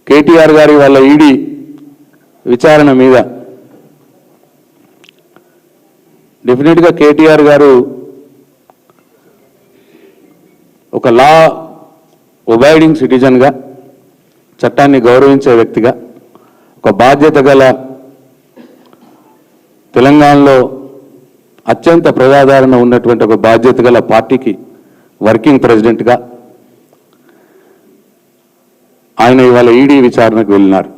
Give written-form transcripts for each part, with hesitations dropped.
కేటీఆర్ గారి వాళ్ళ ఈడీ విచారణ మీద డెఫినెట్గా కేటీఆర్ గారు ఒక లా ఒబైడింగ్ సిటిజన్గా, చట్టాన్ని గౌరవించే వ్యక్తిగా, ఒక బాధ్యత గల తెలంగాణలో అత్యంత ప్రజాదరణ ఉన్నటువంటి ఒక బాధ్యత గల పార్టీకి వర్కింగ్ ప్రెసిడెంట్గా ఆయన ఇవాళ ఈడీ విచారణకు వెళ్ళినారు.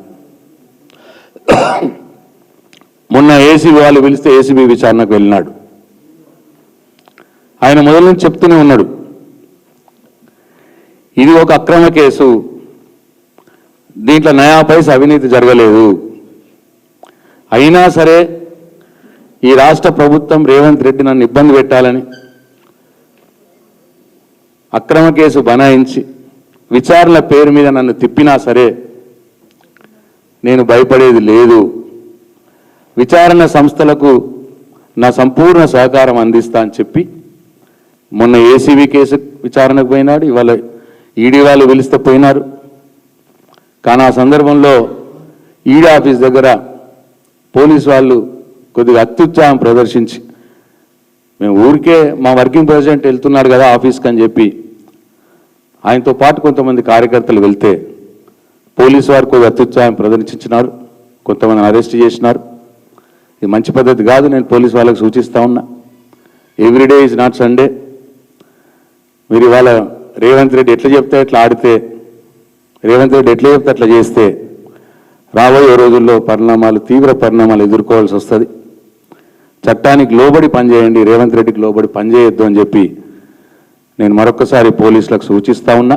మొన్న ఏసీబీ వాళ్ళు పిలిస్తే ఏసీబీ విచారణకు వెళ్ళినాడు. ఆయన మొదలు నుంచి చెప్తూనే ఉన్నాడు, ఇది ఒక అక్రమ కేసు, దీంట్లో నయా పైసా అవినీతి జరగలేదు. అయినా సరే ఈ రాష్ట్ర ప్రభుత్వం రేవంత్ రెడ్డి నన్ను ఇబ్బంది పెట్టాలని అక్రమ కేసు బనాయించి విచారణ పేరు మీద నన్ను తిప్పినా సరే నేను భయపడేది లేదు. విచారణ సంస్థలకు నా సంపూర్ణ సహకారం అందిస్తా అని చెప్పి మొన్న ఏసీబీ కేసు విచారణకు పోయినాడు. ఇవాళ ఈడీ వాళ్ళు పిలిస్తే పోయినారు. కానీ ఆ సందర్భంలో ఈడీ ఆఫీస్ దగ్గర పోలీసు వాళ్ళు కొద్దిగా అత్యుత్సాహం ప్రదర్శించి, మేము ఊరికే మా వర్కింగ్ ప్రెసిడెంట్ వెళ్తున్నాడు కదా ఆఫీస్కి అని చెప్పి ఆయనతో పాటు కొంతమంది కార్యకర్తలు వెళ్తే పోలీసు వారు కొద్దిగా అత్యుత్సాహం ప్రదర్శించినారు, కొంతమందిని అరెస్ట్ చేసినారు. ఇది మంచి పద్ధతి కాదు. నేను పోలీసు వాళ్ళకి సూచిస్తూ ఉన్నా, ఎవ్రీడే ఈజ్ నాట్ సండే. మీరు ఇవాళ రేవంత్ రెడ్డి ఎట్లా చెప్తే ఎట్లా ఆడితే, రేవంత్ రెడ్డి ఎట్లా చెప్తే అట్లా చేస్తే రాబోయే రోజుల్లో తీవ్ర పరిణామాలు ఎదుర్కోవాల్సి వస్తుంది. చట్టానికి లోబడి పనిచేయండి, రేవంత్ రెడ్డికి లోబడి పనిచేయొద్దు అని చెప్పి నేను మరొకసారి పోలీసులకు సూచిస్తూ ఉన్నా.